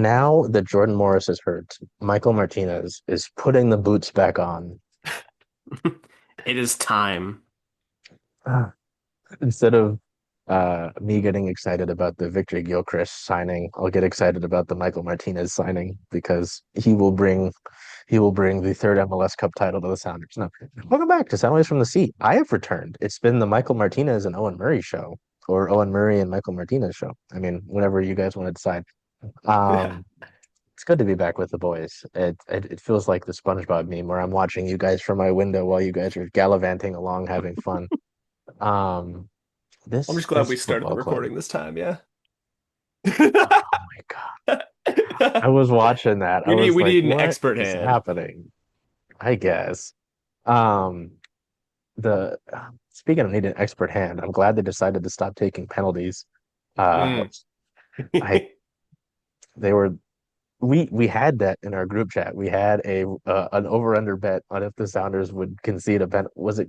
Now that Jordan Morris is hurt, Michael Martinez is putting the boots back on. It is time. Ah. Instead of me getting excited about the Victor Gilchrist signing, I'll get excited about the Michael Martinez signing because he will bring the third MLS Cup title to the Sounders. No, welcome back to Soundwaves from the Sea. I have returned. It's been the Michael Martinez and Owen Murray show, or Owen Murray and Michael Martinez show. I mean, whenever you guys want to decide. Um, it's good to be back with the boys. It feels like the SpongeBob meme where I'm watching you guys from my window while you guys are gallivanting along having fun. Um, I'm this just glad this we started the football club. recording this time, yeah. Oh my God. I was watching that. I was We like, need an what expert is hand. happening? I guess. Um, the Speaking of needing an expert hand, I'm glad they decided to stop taking penalties. Uh, Mm. I they were we had that in our group chat. We had a an over under bet on if the Sounders would concede a pen. Was it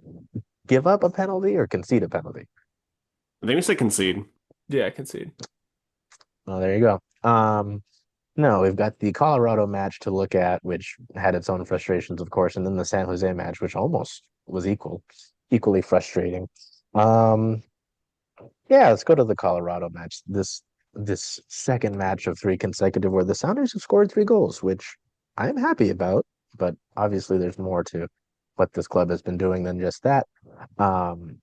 give up a penalty or concede a penalty? I think we said concede. Yeah, concede. Oh, there you go. No, we've got the Colorado match to look at, which had its own frustrations, of course, and then the San Jose match, which almost was equally frustrating. Um, yeah, let's go to the Colorado match. This second match of three consecutive where the Sounders have scored three goals, which I'm happy about, but obviously there's more to what this club has been doing than just that. Um,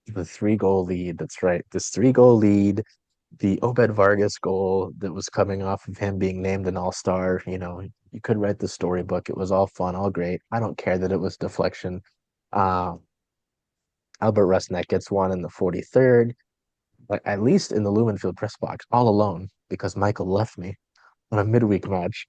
the three-goal lead, that's right. This three-goal lead, the Obed Vargas goal that was coming off of him being named an all-star, you could write the storybook. It was all fun, all great. I don't care that it was deflection. Uh, Albert Rusnak gets one in the 43rd, but at least in the Lumenfield press box, all alone because Michael left me on a midweek match.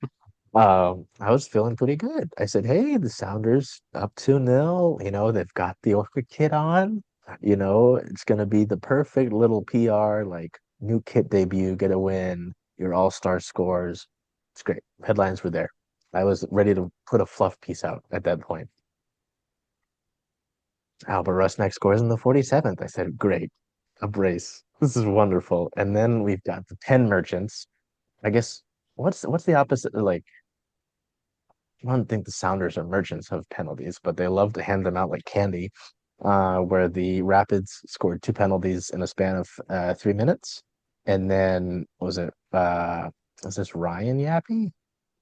I was feeling pretty good. I said, "Hey, the Sounders up 2-0. They've got the Orca kit on. It's gonna be the perfect little PR, like new kit debut, get a win, your all-star scores. It's great. Headlines were there. I was ready to put a fluff piece out at that point. Albert Rusnak scores in the 47th. I said, great, a brace. This is wonderful. And then we've got the 10 merchants. I guess what's the opposite? Like, I don't think the Sounders or merchants have penalties, but they love to hand them out like candy. Where the Rapids scored two penalties in a span of 3 minutes. And then was this Ryan Yappy?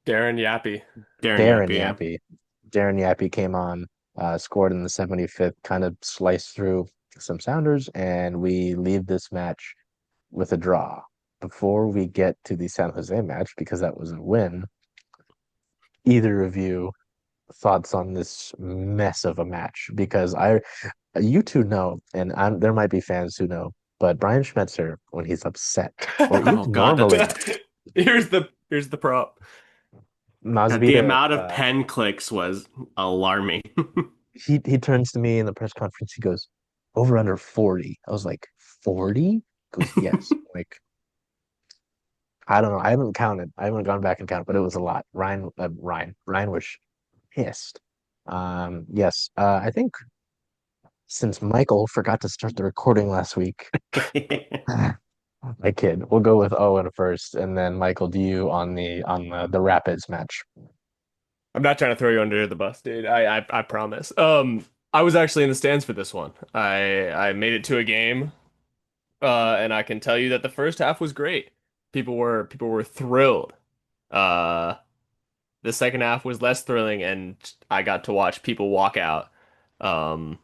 Darren Yappy. Darren Darren Yappy, yeah. Yappy. Darren Yappy came on, scored in the 75th, kind of sliced through some Sounders, and we leave this match with a draw. Before we get to the San Jose match, because that was a win, either of you thoughts on this mess of a match? Because you two know, and there might be fans who know, but Brian Schmetzer, when he's upset, or Oh even God, normally, here's the prop. The Masvidal, amount of pen clicks was alarming. he turns to me in the press conference. He goes, "Over under 40." I was like, 40? He goes, "Yes." Like, I don't know. I haven't counted. I haven't gone back and counted, but it was a lot. Ryan was pissed. Yes. I think since Michael forgot to start the recording last week, I kid. We'll go with Owen first, and then Michael, do you on the Rapids match? I'm not trying to throw you under the bus, dude. I promise. I was actually in the stands for this one. I made it to a game, and I can tell you that the first half was great. People were thrilled. Uh, the second half was less thrilling, and I got to watch people walk out. Um,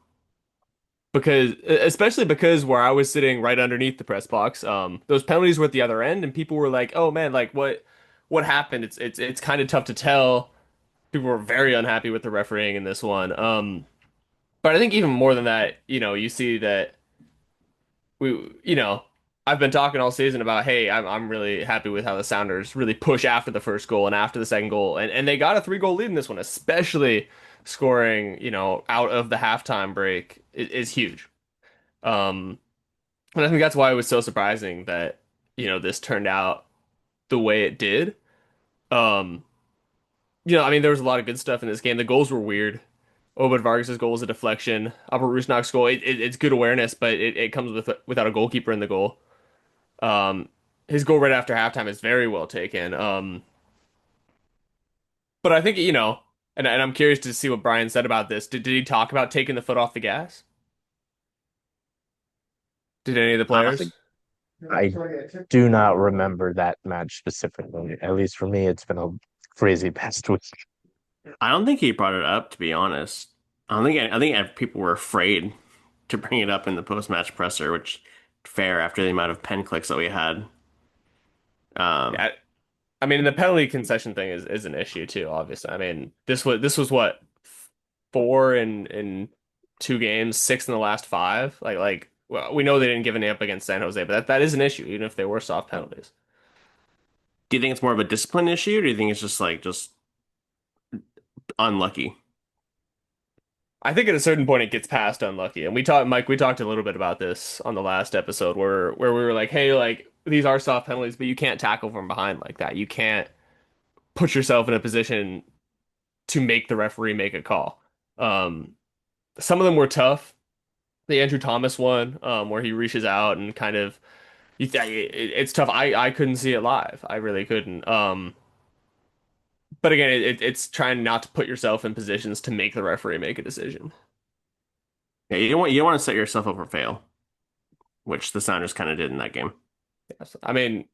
especially because where I was sitting right underneath the press box, those penalties were at the other end, and people were like, "Oh man, like what happened?" It's kind of tough to tell. People were very unhappy with the refereeing in this one. But I think even more than that, you see that we, I've been talking all season about, hey, I'm really happy with how the Sounders really push after the first goal and after the second goal, and they got a three-goal lead in this one, especially scoring, out of the halftime break is huge. Um, and I think that's why it was so surprising that, this turned out the way it did. Um, I mean, there was a lot of good stuff in this game. The goals were weird. Obed Vargas' goal is a deflection. Albert Rusnak's goal, it's good awareness, but it comes without a goalkeeper in the goal. Um, his goal right after halftime is very well taken. But I think, and I'm curious to see what Brian said about this. Did he talk about taking the foot off the gas? Did any of the Honestly, players? I do not remember that match specifically. At least for me, it's been a crazy past week. I don't think he brought it up, to be honest. I think people were afraid to bring it up in the post-match presser, which fair after the amount of pen clicks that we had. Um, Yeah, I mean, the penalty concession thing is an issue too, obviously. I mean, this was what, four in 2 games, six in the last five. Well, we know they didn't give any up against San Jose, but that is an issue, even if they were soft penalties. do you think it's more of a discipline issue, or do you think it's just unlucky? I think at a certain point it gets past unlucky. And Mike, we talked a little bit about this on the last episode where we were like, hey, like these are soft penalties, but you can't tackle from behind like that. You can't put yourself in a position to make the referee make a call. Um, some of them were tough. The Andrew Thomas one, where he reaches out and kind of, it's tough. I couldn't see it live. I really couldn't. But again, it's trying not to put yourself in positions to make the referee make a decision. Yeah, you don't want to set yourself up for fail, which the Sounders kind of did in that game. Yes. I mean,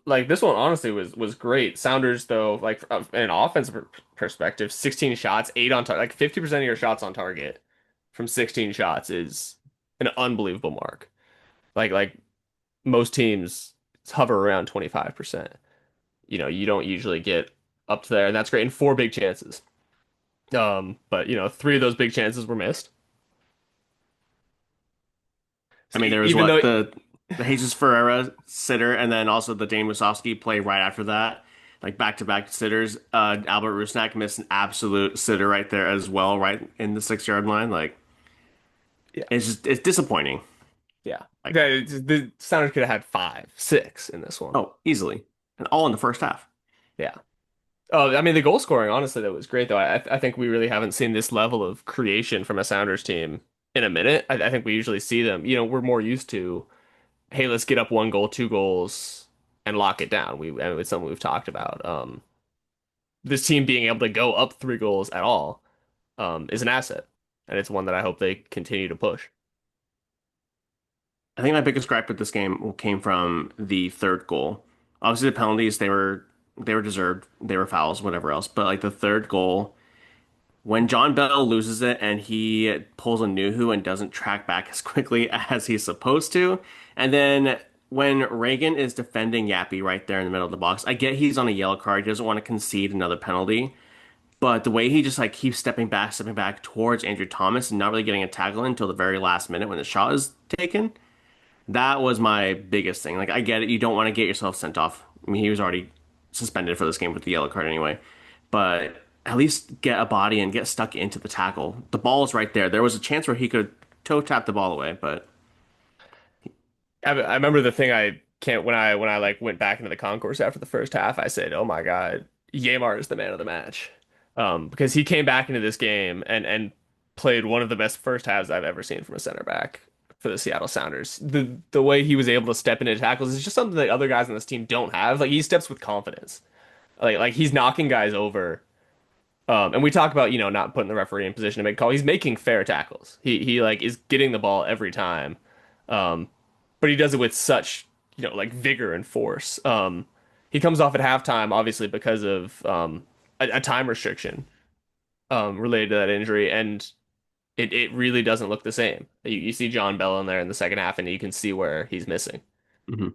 like this one honestly was great. Sounders though, like in an offensive perspective, 16 shots, 8 on target, like 50% of your shots on target from 16 shots is an unbelievable mark. Like most teams hover around 25%. You don't usually get up to there, and that's great. And four big chances. But three of those big chances were missed. I So mean, there was even what though, the Jesus Ferreira sitter, and then also the Dane Musovski play right after that, like back-to-back sitters. Albert Rusnak missed an absolute sitter right there as well, right in the 6 yard line. Like yeah, it's disappointing. yeah, Like the Sounders could have had five, six in this one. oh, easily, and all in the first half. Yeah. Oh, I mean, the goal scoring, honestly, that was great, though. I think we really haven't seen this level of creation from a Sounders team in a minute. I think we usually see them. We're more used to, hey, let's get up one goal, two goals, and lock it down. And it's something we've talked about. This team being able to go up 3 goals at all, is an asset, and it's one that I hope they continue to push. I think my biggest gripe with this game came from the third goal. Obviously, the penalties they were deserved. They were fouls, whatever else. But like the third goal, when John Bell loses it and he pulls a Nuhu and doesn't track back as quickly as he's supposed to, and then when Reagan is defending Yappy right there in the middle of the box, I get he's on a yellow card. He doesn't want to concede another penalty. But the way he just like keeps stepping back towards Andrew Thomas and not really getting a tackle in until the very last minute when the shot is taken, that was my biggest thing. Like, I get it. You don't want to get yourself sent off. I mean, he was already suspended for this game with the yellow card anyway. But at least get a body and get stuck into the tackle. The ball is right there. There was a chance where he could toe tap the ball away, but I remember the thing I can't when I like went back into the concourse after the first half, I said, "Oh my God, Yamar is the man of the match," because he came back into this game and played one of the best first halves I've ever seen from a center back for the Seattle Sounders. The way he was able to step into tackles is just something that other guys on this team don't have. Like he steps with confidence. Like he's knocking guys over. And we talk about, not putting the referee in position to make a call. He's making fair tackles. He like is getting the ball every time. Um, but he does it with such, like vigor and force. He comes off at halftime, obviously, because of a time restriction related to that injury, and it really doesn't look the same. You see John Bell in there in the second half, and you can see where he's missing. mhm.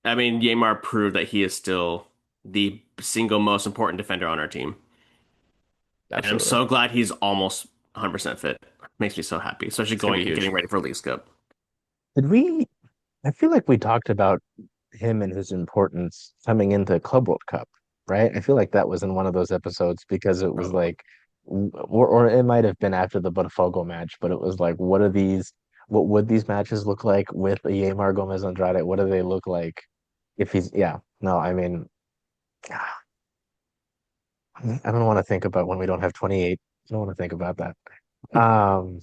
I mean, Yamar proved that he is still the single most important defender on our team. And I'm Absolutely. so glad he's almost 100% fit. Makes me so happy, especially It's gonna be getting huge. ready for Leagues Cup. Did we? I feel like we talked about him and his importance coming into Club World Cup, right? I feel like that was in one of those episodes because it was Probably. like, or it might have been after the Botafogo match, but it was like, what are these? What would these matches look like with a Yamar Gomez Andrade? What do they look like if he's? Yeah, no, I mean, I don't want to think about when we don't have 28. I don't want to think about that. Um,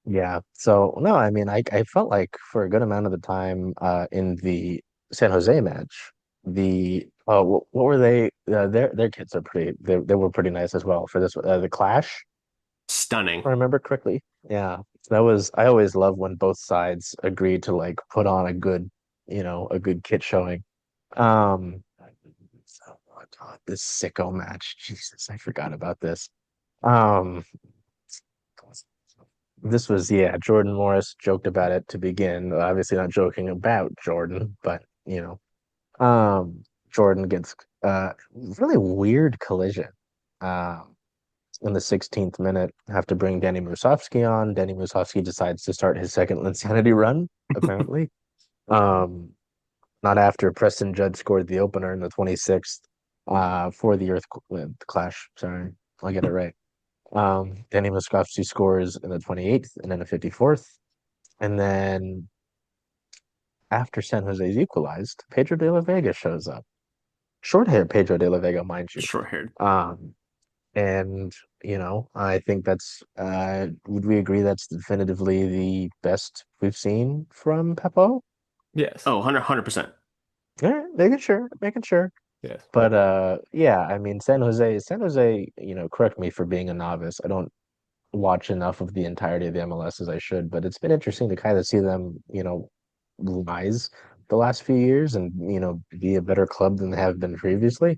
Yeah. So no, I mean, I felt like for a good amount of the time in the San Jose match, what were they? Their kids are pretty. They were pretty nice as well for this. The Clash, if Stunning. I remember correctly. Yeah, that was. I always love when both sides agreed to like put on a good, a good kit showing. Oh God, this sicko match. Jesus, I forgot about this. Um, this was, yeah, Jordan Morris joked about it to begin. Obviously not joking about Jordan, but Jordan gets really weird collision. Um, in the 16th minute, have to bring Danny Musovsky on. Danny Musovsky decides to start his second Insanity run, apparently. Um, Not after Preston Judd scored the opener in the 26th for the Clash. Sorry, I'll get it right. Danny Musovsky scores in the 28th and then the 54th. And then after San Jose's equalized, Pedro de La Vega shows up. Short hair Pedro de La Vega, mind you. Short-haired. Um, and I think would we agree that's definitively the best we've seen from Pepo? Yes. Oh, 100%. Yeah, making sure, making sure. Yes. But yeah, I mean San Jose, correct me for being a novice. I don't watch enough of the entirety of the MLS as I should, but it's been interesting to kind of see them, rise the last few years and, be a better club than they have been previously.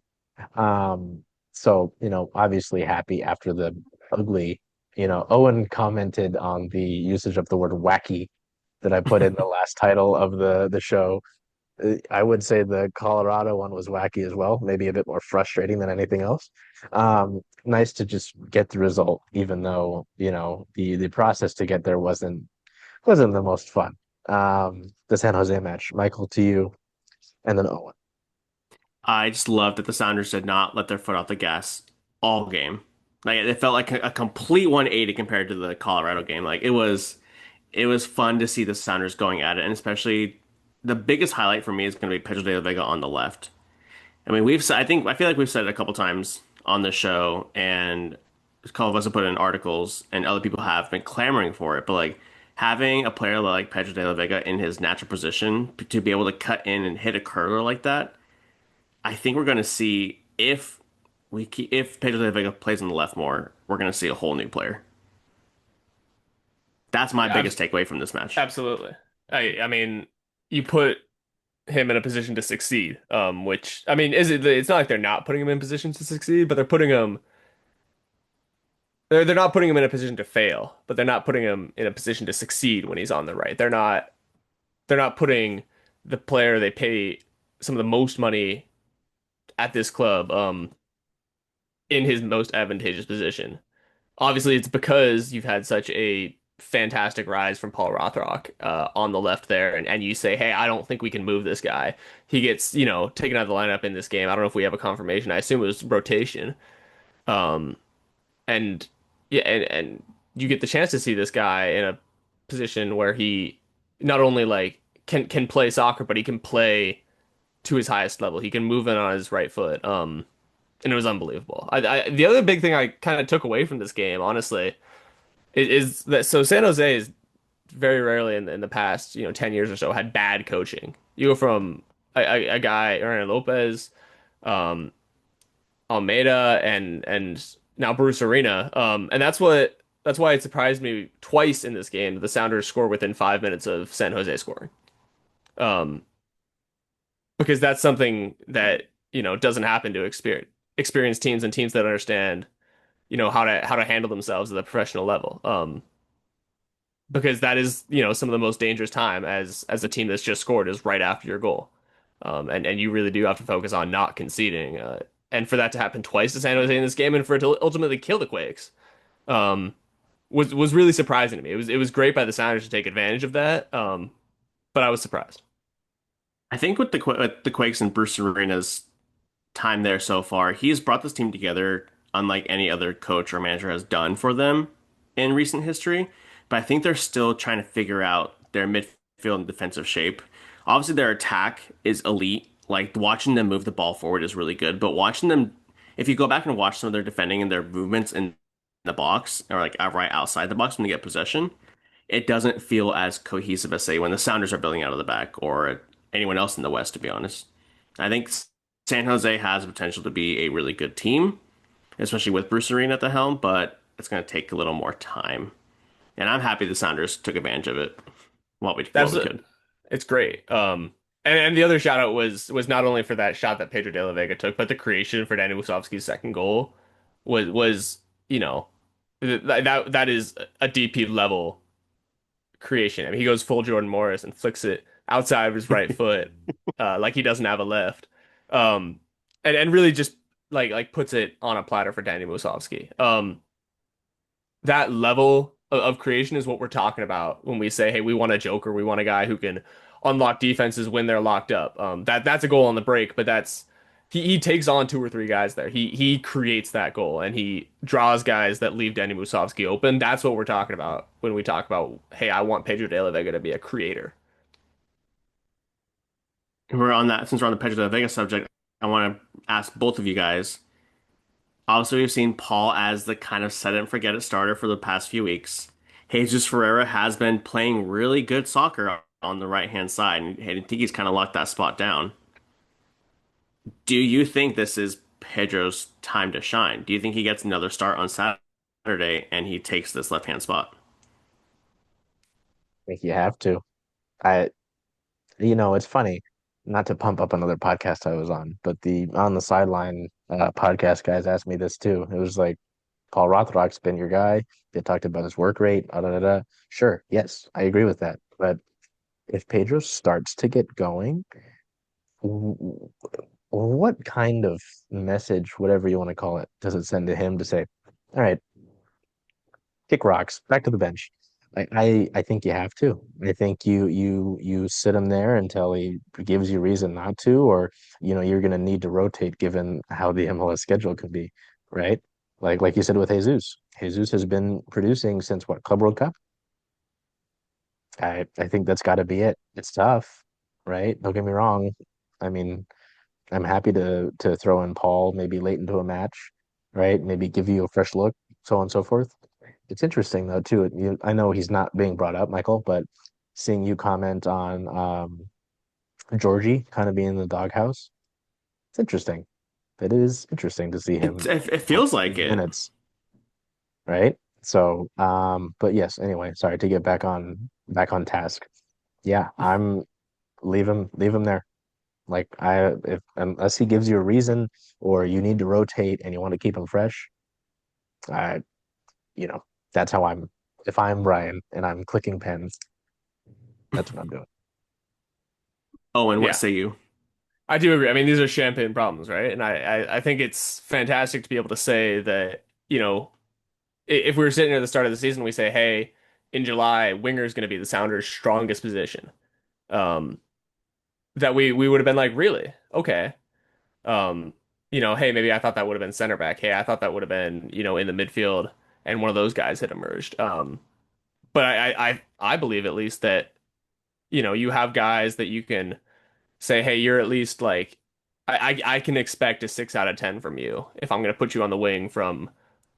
So, obviously happy after the ugly, Owen commented on the usage of the word wacky that I put in the last title of the show. I would say the Colorado one was wacky as well, maybe a bit more frustrating than anything else. Nice to just get the result, even though, the process to get there wasn't the most fun. The San Jose match, Michael, to you, and then Owen. I just love that the Sounders did not let their foot off the gas all game. Like it felt like a complete 180 compared to the Colorado game. Like it was fun to see the Sounders going at it, and especially the biggest highlight for me is going to be Pedro de la Vega on the left. I mean, I feel like we've said it a couple times on the show, and a couple of us have put it in articles, and other people have been clamoring for it. But like having a player like Pedro de la Vega in his natural position to be able to cut in and hit a curler like that, I think we're going to see if Pedro de la Vega plays on the left more, we're going to see a whole new player. That's my Yeah, biggest takeaway from this match. absolutely. I mean, you put him in a position to succeed. Which I mean, it's not like they're not putting him in positions to succeed, but they're not putting him in a position to fail, but they're not putting him in a position to succeed when he's on the right. They're not putting the player they pay some of the most money at this club in his most advantageous position. Obviously, it's because you've had such a fantastic rise from Paul Rothrock on the left there, and you say, hey, I don't think we can move this guy. He gets, taken out of the lineup in this game. I don't know if we have a confirmation. I assume it was rotation. Um, and yeah, and you get the chance to see this guy in a position where he not only like can play soccer, but he can play to his highest level. He can move in on his right foot. And it was unbelievable. The other big thing I kind of took away from this game, honestly, is that so San Jose is very rarely in the past, 10 years or so had bad coaching. You go from a guy, Hernan Lopez, um, Almeida, and now Bruce Arena. And that's why it surprised me twice in this game. The Sounders score within 5 minutes of San Jose scoring. Um, because that's something that, doesn't happen to experienced teams and teams that understand, how to handle themselves at the professional level. Because that is, some of the most dangerous time as a team that's just scored is right after your goal. And you really do have to focus on not conceding. And for that to happen twice to San Jose in this game and for it to ultimately kill the Quakes, um, was really surprising to me. It was great by the Sounders to take advantage of that. But I was surprised. I think with the Quakes and Bruce Arena's time there so far, he has brought this team together unlike any other coach or manager has done for them in recent history. But I think they're still trying to figure out their midfield and defensive shape. Obviously, their attack is elite. Like watching them move the ball forward is really good. But watching them, if you go back and watch some of their defending and their movements in the box or like right outside the box when they get possession, it doesn't feel as cohesive as say when the Sounders are building out of the back or anyone else in the West, to be honest. I think San Jose has the potential to be a really good team, especially with Bruce Arena at the helm, but it's going to take a little more time. And I'm happy the Sounders took advantage of it while That's we could. it's great. And the other shout out was not only for that shot that Pedro de La Vega took, but the creation for Danny Musovski's second goal was you know that is a DP level creation. I mean, he goes full Jordan Morris and flicks it outside of his right foot, like he doesn't have a left, um, and really just like puts it on a platter for Danny Musovski. That level of creation is what we're talking about when we say, hey, we want a joker, we want a guy who can unlock defenses when they're locked up. That's a goal on the break, but that's he takes on two or three guys there. He creates that goal and he draws guys that leave Denny Musovski open. That's what we're talking about when we talk about, hey, I want Pedro de la Vega to be a creator. And we're on that, since we're on the Pedro de la Vega subject, I want to ask both of you guys. Obviously, we've seen Paul as the kind of set it and forget it starter for the past few weeks. Jesus Ferreira has been playing really good soccer on the right hand side, and I think he's kind of locked that spot down. Do you think this is Pedro's time to shine? Do you think he gets another start on Saturday and he takes this left hand spot? I think you have to. I, it's funny, not to pump up another podcast I was on, but the on the sideline podcast guys asked me this too. It was like, Paul Rothrock's been your guy. They talked about his work rate. Da, da, da, da. Sure, yes, I agree with that. But if Pedro starts to get going, w- what kind of message, whatever you want to call it, does it send to him to say, all right, kick rocks, back to the bench? I think you have to. I think you sit him there until he gives you reason not to, or you're gonna need to rotate given how the MLS schedule could be, right? Like you said with Jesus. Jesus has been producing since what, Club World Cup? I think that's got to be it. It's tough, right? Don't get me wrong. I mean, I'm happy to throw in Paul maybe late into a match, right? Maybe give you a fresh look, so on and so forth. It's interesting though too. I know he's not being brought up, Michael, but seeing you comment on Georgie kind of being in the doghouse, it's interesting. It is interesting to see It, him it, it get feels like these it. minutes, right? So, but yes, anyway, sorry to get back on task. Yeah, I'm leave him there. Like if unless he gives you a reason or you need to rotate and you want to keep him fresh, I you know, that's how I'm if I'm Brian and I'm clicking pens, that's what I'm doing. Oh, and what Yeah, say you? I do agree. I mean, these are champagne problems, right? And I think it's fantastic to be able to say that, if we were sitting at the start of the season, we say, hey, in July, winger is going to be the Sounders' strongest position. Um, that we would have been like, really? Okay. Um, hey, maybe I thought that would have been center back. Hey, I thought that would have been, in the midfield, and one of those guys had emerged. But I believe at least that, you have guys that you can say, hey, you're at least like I can expect a 6 out of 10 from you if I'm gonna put you on the wing from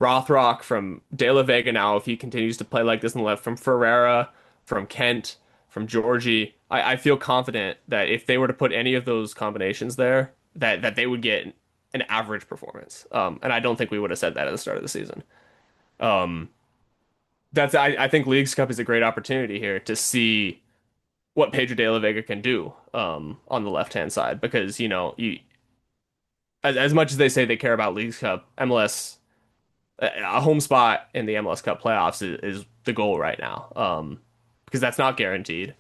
Rothrock, from De La Vega now, if he continues to play like this on the left, from Ferreira, from Kent, from Georgie. I feel confident that if they were to put any of those combinations there, that they would get an average performance. And I don't think we would have said that at the start of the season. Um, I think Leagues Cup is a great opportunity here to see what Pedro de la Vega can do on the left hand side because as much as they say they care about Leagues Cup, MLS a home spot in the MLS Cup playoffs is the goal right now because that's not guaranteed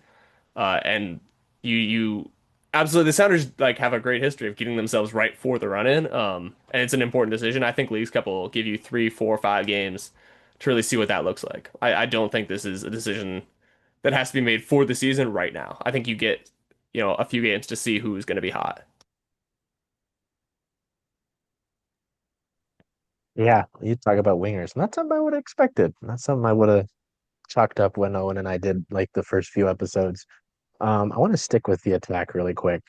and you absolutely the Sounders like have a great history of getting themselves right for the run in and it's an important decision. I think Leagues Cup will give you 3, 4, 5 games to really see what that looks like. I don't think this is a decision that has to be made for the season right now. I think you get, a few games to see who's going to be hot. Yeah, you talk about wingers. Not something I would have expected. Not something I would have chalked up when Owen and I did like the first few episodes. I want to stick with the attack really quick.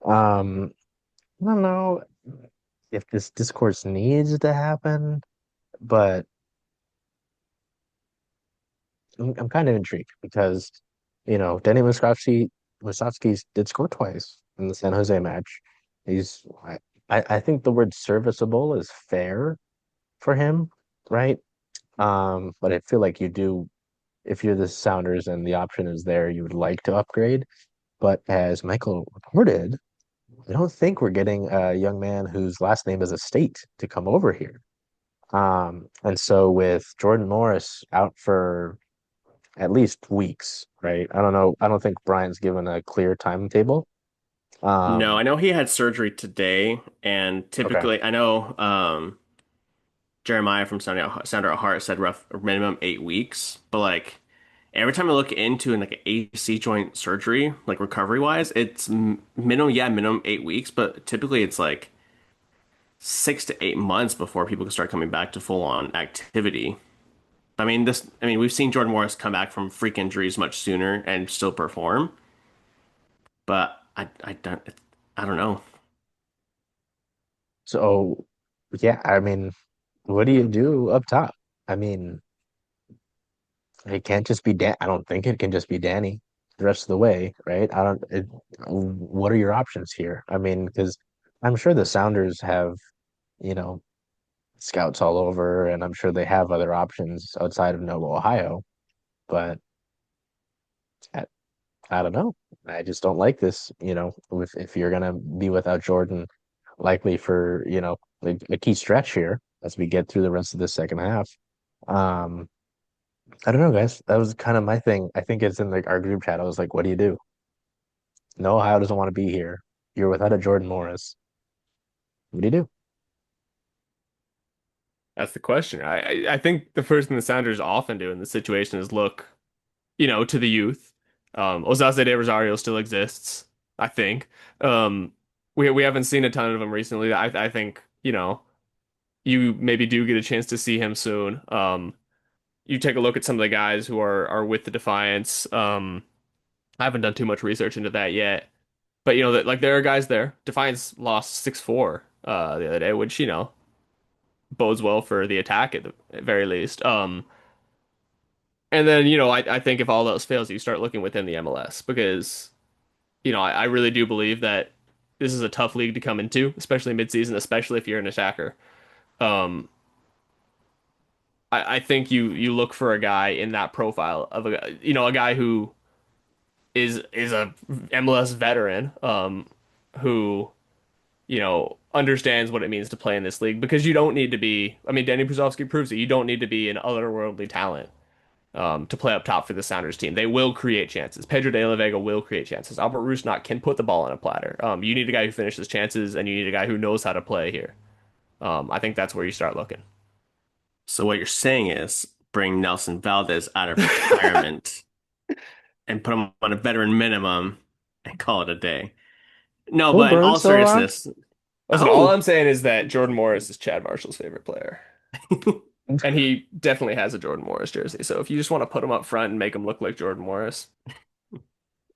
Um, I don't know if this discourse needs to happen, but I'm kind of intrigued because, Denny Musovski did score twice in the San Jose match. He's, I think the word serviceable is fair for him, right? But I feel like if you're the Sounders and the option is there, you would like to upgrade. But as Michael reported, I don't think we're getting a young man whose last name is a state to come over here. And so with Jordan Morris out for at least weeks, right? I don't know. I don't think Brian's given a clear timetable. No, Um, I know he had surgery today, and okay. typically, I know Jeremiah from Sounder at Heart said rough minimum 8 weeks, but like every time I look into like an AC joint surgery, like recovery wise, it's minimum, yeah, minimum 8 weeks, but typically it's like 6 to 8 months before people can start coming back to full on activity. I mean, we've seen Jordan Morris come back from freak injuries much sooner and still perform, but I don't know. So yeah, I mean, what do you do up top? I mean, it can't just be Dan. I don't think it can just be Danny the rest of the way, right? What are your options here? I mean, because I'm sure the Sounders have, you know, scouts all over, and I'm sure they have other options outside of Noble, Ohio. But I, I don't know. I just don't like this. If you're gonna be without Jordan, likely for a key stretch here as we get through the rest of the second half. Um, I don't know, guys. That was kind of my thing. I think it's in like our group chat. I was like, "What do you do? No, Ohio doesn't want to be here. You're without a Jordan Morris. What do you do?" That's the question. I think the first thing the Sounders often do in this situation is look, to the youth. Osaze de Rosario still exists, I think. Um, we haven't seen a ton of him recently. I think, you maybe do get a chance to see him soon. You take a look at some of the guys who are with the Defiance. I haven't done too much research into that yet, but that like there are guys there. Defiance lost 6-4 the other day, which bodes well for the attack at very least. And then I think if all else fails, you start looking within the MLS because I really do believe that this is a tough league to come into, especially midseason, especially if you're an attacker. Um, I think you look for a guy in that profile of a guy who is a MLS veteran, who understands what it means to play in this league because you don't need to be. I mean, Danny Brzezowski proves it. You don't need to be an otherworldly talent to play up top for the Sounders team. They will create chances. Pedro de La Vega will create chances. Albert Rusnak can put the ball on a platter. You need a guy who finishes chances, and you need a guy who knows how to play here. I think that's where you start looking. So what you're saying is bring Nelson Valdez out of retirement and put him on a veteran minimum and call it a day. No, Will but in Burns all still around? seriousness, Listen, all oh, I'm saying is that Jordan Morris is Chad Marshall's favorite player. And he definitely has a Jordan Morris jersey. So if you just want to put him up front and make him look like Jordan Morris,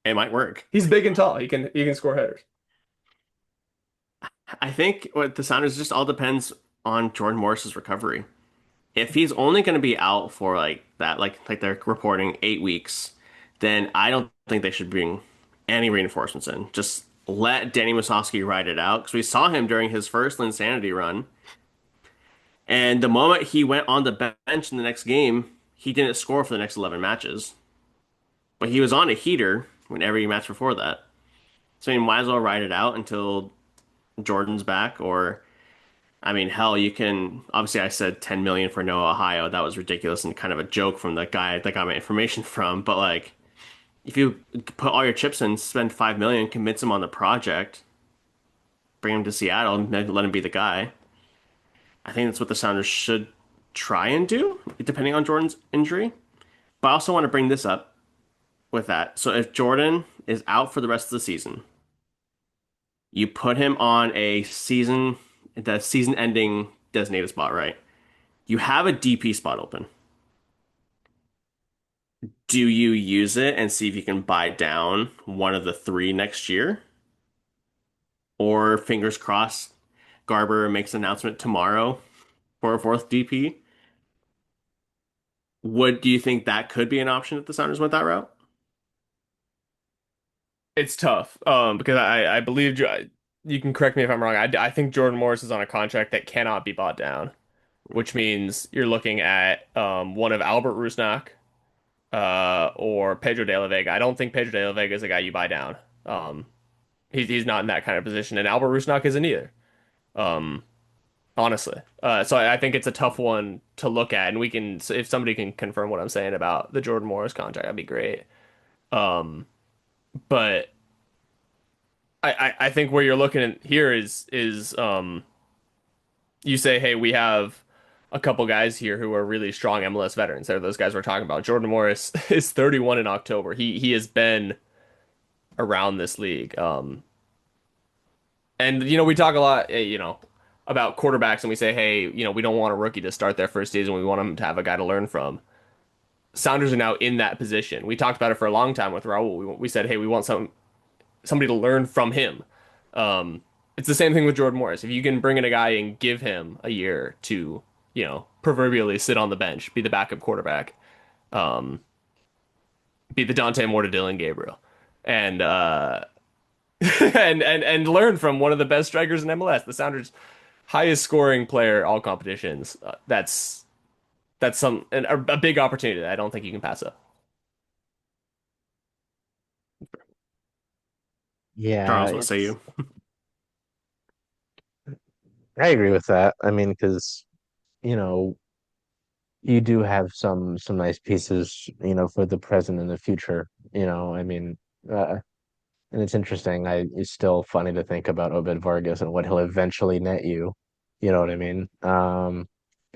it might work. he's big and tall. He can score headers. I think what the Sounders just all depends on Jordan Morris's recovery. If he's only going to be out for like that, like they're reporting 8 weeks, then I don't think they should bring any reinforcements in. Just let Danny Musovski ride it out because we saw him during his first Linsanity run, and the moment he went on the bench in the next game, he didn't score for the next 11 matches, but he was on a heater in every match before that. So you might as well ride it out until Jordan's back, or I mean, hell, you can obviously I said 10 million for Noah Ohio. That was ridiculous and kind of a joke from the guy that got my information from. But like, if you put all your chips in, spend 5 million, convince him on the project, bring him to Seattle, and let him be the guy. I think that's what the Sounders should try and do, depending on Jordan's injury. But I also want to bring this up with that. So if Jordan is out for the rest of the season, you put him on the season ending designated spot, right? You have a DP spot open. Do you use it and see if you can buy down one of the three next year? Or fingers crossed, Garber makes an announcement tomorrow for a fourth DP? Would do you think that could be an option if the Sounders went that route? It's tough, because I believe you can correct me if I'm wrong. I think Jordan Morris is on a contract that cannot be bought down, which means you're looking at one of Albert Rusnak or Pedro de La Vega. I don't think Pedro de La Vega is a guy you buy down. Um, he's not in that kind of position, and Albert Rusnak isn't either. Um, honestly, so I think it's a tough one to look at, and we can if somebody can confirm what I'm saying about the Jordan Morris contract, that'd be great. Um, but I think where you're looking at here is you say, hey, we have a couple guys here who are really strong MLS veterans. They're those guys we're talking about. Jordan Morris is 31 in October. He has been around this league. And we talk a lot, about quarterbacks, and we say, hey, we don't want a rookie to start their first season. We want them to have a guy to learn from. Sounders are now in that position. We talked about it for a long time with Raul. We said, hey, we want somebody to learn from him. It's the same thing with Jordan Morris. If you can bring in a guy and give him a year to, proverbially sit on the bench, be the backup quarterback, um, be the Dante Moore to Dylan Gabriel, and and learn from one of the best strikers in MLS, the Sounders' highest scoring player all competitions. That's a big opportunity that I don't think you can pass up. Yeah, Charles, what say it's you? I agree with that. I mean, because you know, you do have some nice pieces, for the present and the future. I mean, and it's interesting. It's still funny to think about Obed Vargas and what he'll eventually net you. You know what I mean? But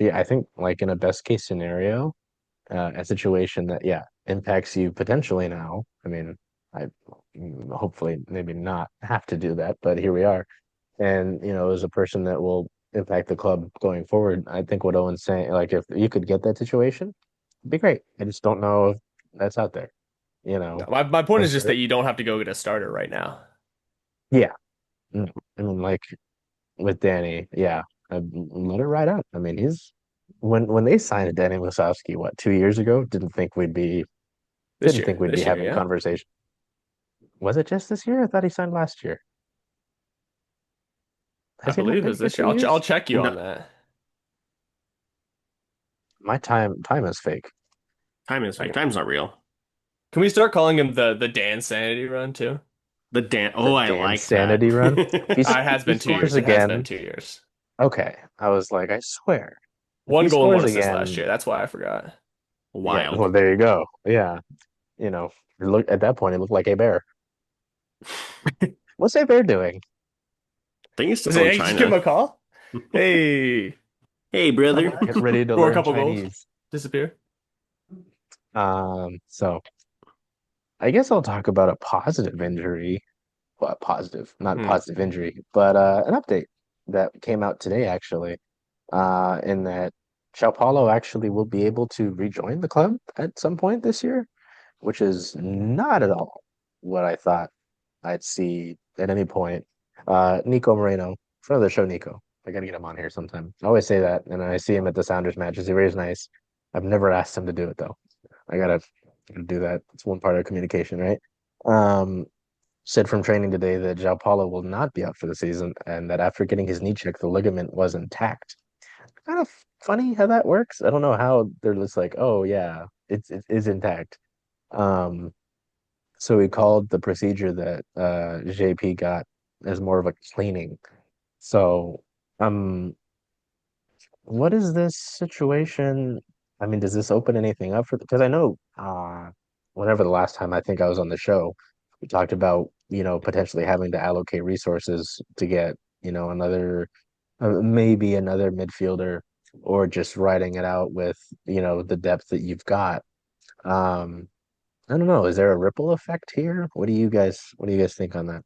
yeah, I think like in a best case scenario, a situation that impacts you potentially now. I mean, I hopefully maybe not have to do that, but here we are. And as a person that will impact the club going forward, I think what Owen's saying, like if you could get that situation, it'd be great. I just don't know if that's out there. You No, know, my point I'm is just sure. that you don't have to go get a starter right now. Yeah, I mean, like with Danny, yeah, let it ride out. I mean, he's when they signed Danny Musovski, what, 2 years ago, This didn't year, think we'd be this year, having yeah. conversation. Was it just this year? I thought he signed last year. I Has he not believe been it's here this two year. I'll years? check you on No, that. My time is fake. time is fake. Like Time's not real. Can we start calling him the Dan Sanity run too? The Dan. the Oh, I Dan like that. Sanity run. It If has he been two scores years. It has been again, 2 years. okay. I was like, I swear, if he One goal and scores one assist last again, year. That's why I forgot. yeah. Wild. Well, there you go. Yeah, look at that point, he looked like a bear. What's a bear doing? Think he's Was still it, in hey, just give him China. a call? Hey, Hey, brother. Get ready to score a learn couple goals, Chinese. disappear. So I guess I'll talk about a positive injury. Well, positive, not Hmm. positive injury, but an update that came out today actually. In that João Paulo actually will be able to rejoin the club at some point this year, which is not at all what I thought I'd see at any point. Nico Moreno, friend of the show, Nico. I gotta get him on here sometime. I always say that, and I see him at the Sounders matches. He very nice. I've never asked him to do it though. I gotta do that. It's one part of communication, right? Um, said from training today that João Paulo will not be out for the season, and that after getting his knee checked, the ligament was intact. Kind of funny how that works. I don't know how they're just like, oh yeah, it is intact. Um, so we called the procedure that JP got as more of a cleaning. So, um, what is this situation? I mean, does this open anything up for? Because I know, whenever the last time I think I was on the show, we talked about, potentially having to allocate resources to get, maybe another midfielder, or just riding it out with, the depth that you've got. Um, I don't know. Is there a ripple effect here? What do you guys think on that?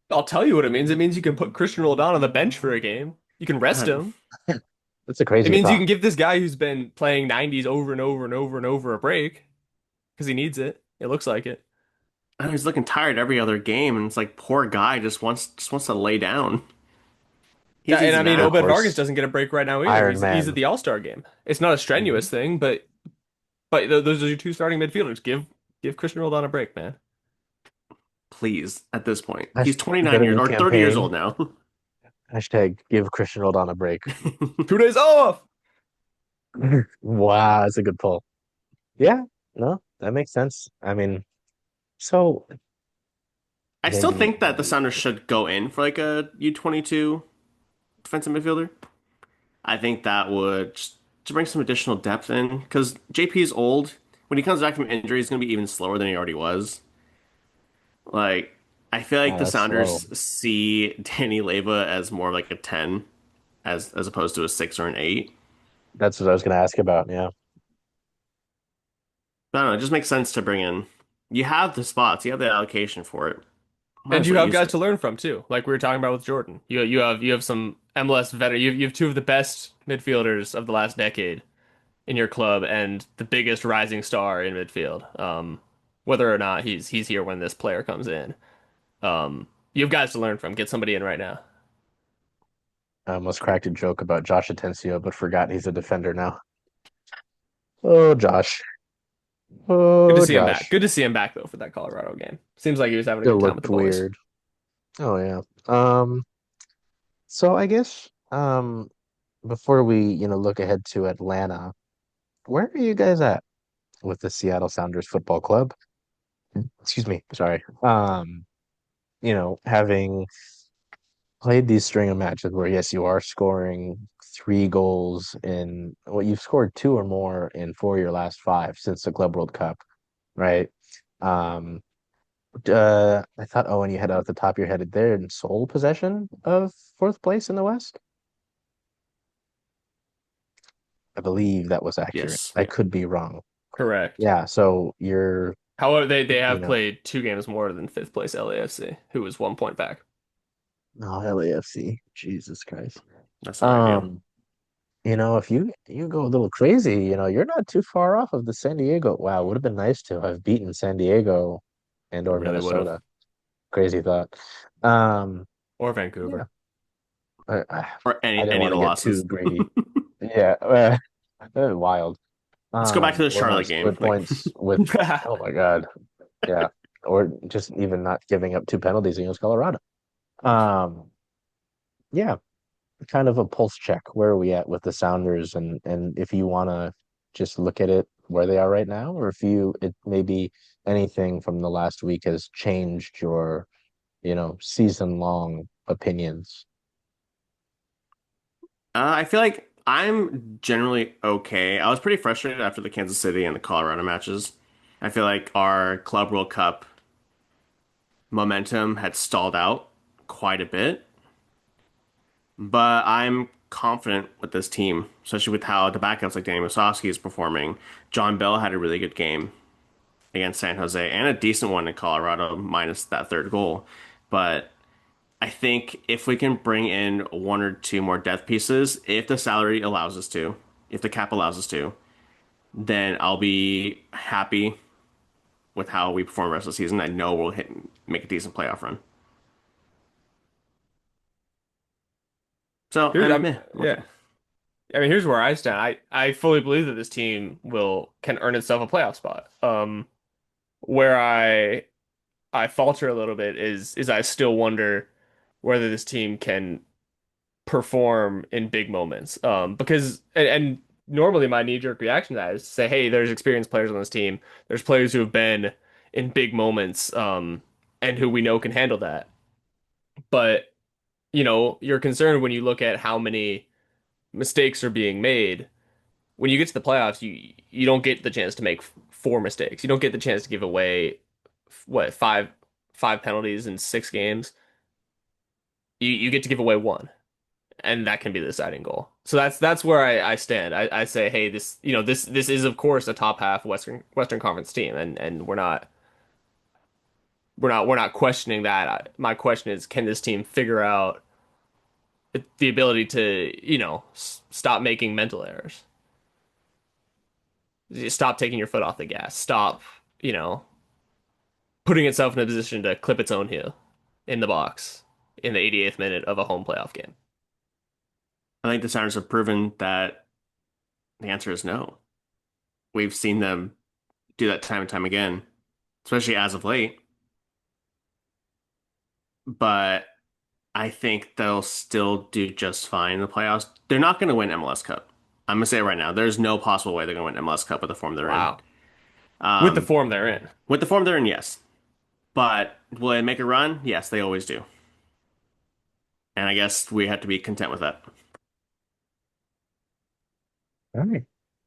I'll tell you what it means. It means you can put Christian Roldan on the bench for a game. You can rest God, him. That's a It crazy means you thought. can give this guy who's been playing 90s over and over and over and over a break because he needs it. It looks like it. I know he's looking tired every other game, and it's like poor guy just wants to lay down. Yeah, He's and easy I mean, now. Obed Vargas Workhorse, doesn't get a break right now either. Iron He's at Man. the All-Star game. It's not a Hmm. strenuous thing, but But those are your two starting midfielders. Give Christian Roldan a break, man. Please, at this point. He's Is that 29 a years new or 30 years campaign? old now. Hashtag give Christian Roldan a break. 2 days off. Wow, that's a good pull. Yeah, no, that makes sense. I mean, so I still maybe think that the Sounders should go in for like a U22 defensive midfielder. I think that would just to bring some additional depth in because JP is old. When he comes back from injury, he's going to be even slower than he already was. Like, I feel like the that's slow. Sounders see Danny Leva as more of like a 10 as opposed to a 6 or an 8. That's what I was going to ask about. Yeah, But I don't know, it just makes sense to bring in. You have the spots, you have the allocation for it. Might And as you well have use guys it. to learn from too, like we were talking about with Jordan. You have some MLS veteran. You have two of the best midfielders of the last decade in your club, and the biggest rising star in midfield. Whether or not he's here when this player comes in. You have guys to learn from. Get somebody in right now. I almost cracked a joke about Josh Atencio, but forgot he's a defender now. Oh, Josh. Good to Oh, see him back. Josh. Good to see him back though for that Colorado game. Seems like he was having a Still good time with the looked boys. weird. Oh, yeah. So I guess before we, look ahead to Atlanta, where are you guys at with the Seattle Sounders Football Club? Excuse me, sorry. Having played these string of matches where yes, you are scoring 3 goals in well, you've scored two or more in 4 of your last five since the Club World Cup, right? Um, I thought Owen, you had out at the top of your head, they're in sole possession of fourth place in the West. I believe that was accurate. Yes. I Yeah. could be wrong. Correct. Yeah, so you're, However, they you have know, played 2 games more than fifth place LAFC, who was 1 point back. oh, LAFC, Jesus Christ. That's not ideal. Um, if you go a little crazy, you're not too far off of the San Diego. Wow, would have been nice to have beaten San Diego and It or really would have. Minnesota. Crazy thought. Um, Or yeah, Vancouver. I, I Or I didn't any of want the to get too losses. greedy. Yeah, wild. Let's go back to the Or no, Charlotte game. split Like points with. Oh my God, yeah, or just even not giving up two penalties against Colorado. Um, yeah, kind of a pulse check. Where are we at with the Sounders? And if you want to just look at it where they are right now, or if it maybe anything from the last week has changed your, season long opinions. I feel like I'm generally okay. I was pretty frustrated after the Kansas City and the Colorado matches. I feel like our Club World Cup momentum had stalled out quite a bit, but I'm confident with this team, especially with how the backups like Danny Musovski is performing. John Bell had a really good game against San Jose and a decent one in Colorado, minus that third goal. But I think if we can bring in one or two more depth pieces, if the salary allows us to, if the cap allows us to, then I'll be happy with how we perform the rest of the season. I know we'll make a decent playoff run. So Here's, I'm I'm, meh. yeah. I mean, here's where I stand. I fully believe that this team can earn itself a playoff spot. Where I falter a little bit is I still wonder whether this team can perform in big moments. Because and normally my knee-jerk reaction to that is to say, hey, there's experienced players on this team. There's players who have been in big moments, and who we know can handle that. But you're concerned when you look at how many mistakes are being made. When you get to the playoffs, you don't get the chance to make four mistakes. You don't get the chance to give away what five penalties in 6 games. You get to give away one, and that can be the deciding goal. So that's where I stand. I say, hey, this is of course a top half Western Conference team, and we're not questioning that. My question is, can this team figure out the ability to stop making mental errors, stop taking your foot off the gas, stop you know putting itself in a position to clip its own heel in the box in the 88th minute of a home playoff game. I think the Sounders have proven that the answer is no. we've seen them do that time and time again, especially as of late. But I think they'll still do just fine in the playoffs. They're not going to win MLS Cup. I'm going to say it right now. There's no possible way they're going to win MLS Cup with the form they're in. Wow. With the Um, form they're in. with the form they're in, yes. But will they make a run? Yes, they always do. And I guess we have to be content with that. All right.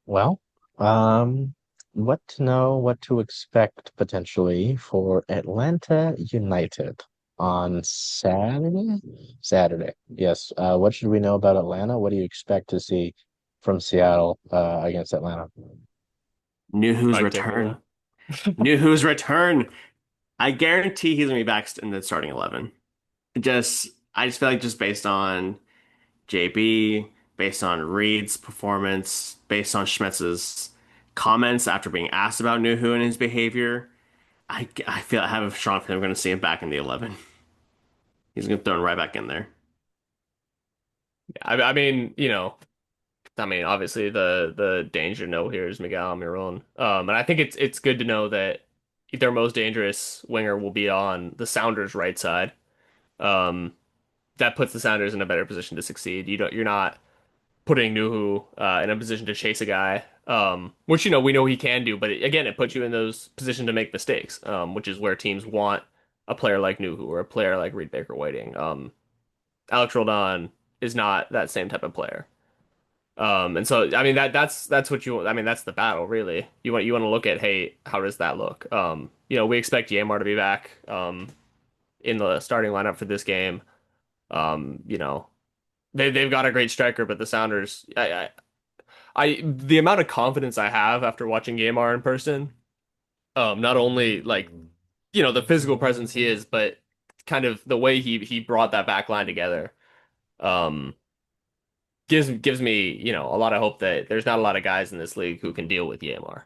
Well, um, what to know, what to expect potentially for Atlanta United on Saturday? Saturday. Yes. What should we know about Atlanta? What do you expect to see from Seattle against Atlanta? New Who's Mike, take it return. away. New Who's return. I guarantee he's going to be back in the starting 11. Just, I just feel like just based on JB, based on Reed's performance, based on Schmetz's comments after being asked about Nuhu and his behavior, I have a strong feeling we're going to see him back in the 11. He's going to throw him right back in there. I mean, obviously the danger note here is Miguel Almiron. And I think it's good to know that their most dangerous winger will be on the Sounders' right side. Um, that puts the Sounders in a better position to succeed. You're not putting Nuhu in a position to chase a guy, which we know he can do, but again, it puts you in those positions to make mistakes, which is where teams want a player like Nuhu or a player like Reed Baker Whiting. Alex Roldan is not that same type of player. And so I mean that's what you I mean that's the battle really. You want to look at, hey, how does that look? We expect Yamar to be back in the starting lineup for this game. You know, they've got a great striker, but the Sounders the amount of confidence I have after watching Yamar in person, not only like the physical presence he is, but kind of the way he brought that back line together. Um gives me, a lot of hope that there's not a lot of guys in this league who can deal with Yamar.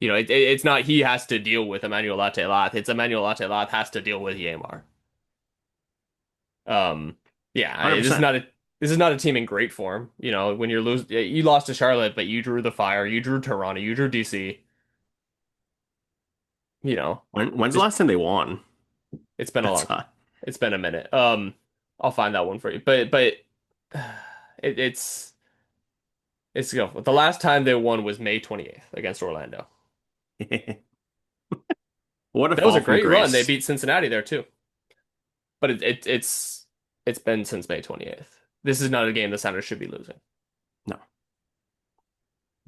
It's not he has to deal with Emmanuel Latte-Lath. It's Emmanuel Latte-Lath has to deal with Yamar. Um, yeah, this is 100%. not a team in great form. When you lost to Charlotte, but you drew the Fire, you drew Toronto, you drew DC. You know, When's the it's last time they won? it's been a That's long time. It's been a minute. I'll find that one for you. But it's the last time they won was May 28th against Orlando. What a That was fall a from great run. They grace. beat Cincinnati there too. But it's been since May 28th. This is not a game the Sounders should be losing. No.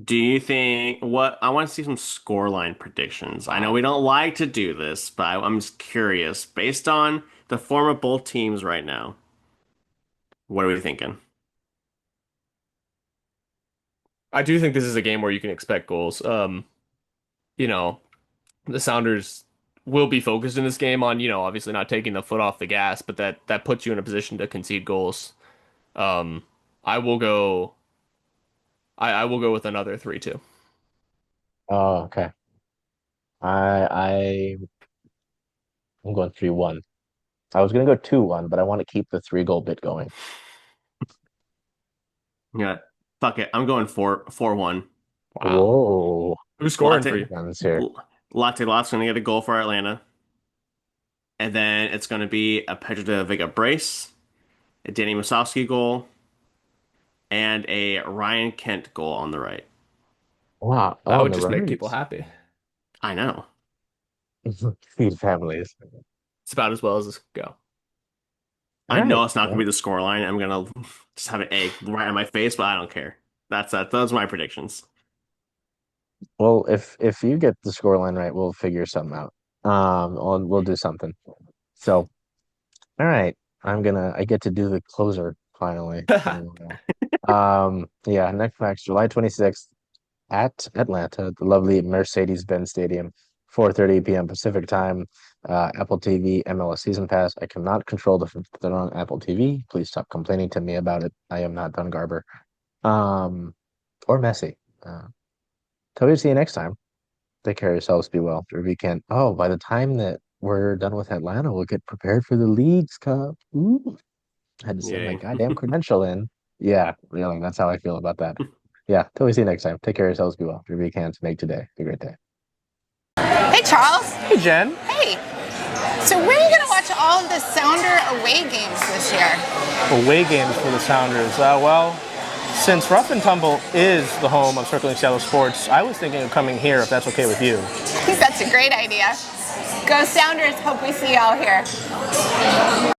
Do you think what I want to see some scoreline predictions. I know Wow. we don't like to do this, but I'm just curious. Based on the form of both teams right now, what are we thinking? I do think this is a game where you can expect goals. You know, the Sounders will be focused in this game on, obviously not taking the foot off the gas, but that puts you in a position to concede goals. Um, I will go I will go with another 3-2. Oh, okay. I'm going 3-1. I was gonna go 2-1, but I want to keep the three-goal bit going. Yeah. Fuck it. I'm going 4-1. Wow. Whoa. Who's scoring for Latte you? Guns here. Latte Lott's gonna get a goal for Atlanta. And then it's gonna be a Pedro de La Vega brace, a Danny Musovski goal, and a Ryan Kent goal on the right. Wow. That Oh, on would the just make right. people happy. I know. Feed families. It's about as well as this could go. All I know right. it's not gonna Well, be the scoreline. I'm gonna just have an egg right on my face, but I don't care. That's that. Those are my predictions. if you get the scoreline right, we'll figure something out. We'll do something. So, all right. I get to do the closer finally. Yeah, next match, July 26th at Atlanta, the lovely Mercedes-Benz Stadium, 4:30 p.m. Pacific time. Apple TV, MLS Season Pass. I cannot control the they're on Apple TV. Please stop complaining to me about it. I am not Don Garber. Um, or Messi. Till we see you next time. Take care of yourselves. Be well. Through weekend. Oh, by the time that we're done with Atlanta, we'll get prepared for the Leagues Cup. Ooh, I had to send my Yay. goddamn credential in. Yeah, really. That's how I feel about that. Yeah, till we see you next time. Take care of yourselves. Be well. Do whatever you can to make today a great day. Hey, Charles. Hey, Jen. Hey. So where are you going to watch all of the Sounder away games this year? Away games for the Sounders. Well, since Rough and Tumble is the home of Circling Seattle Sports, I was thinking of coming here if that's okay with you. I think that's a great idea. Go Sounders. Hope we see y'all here.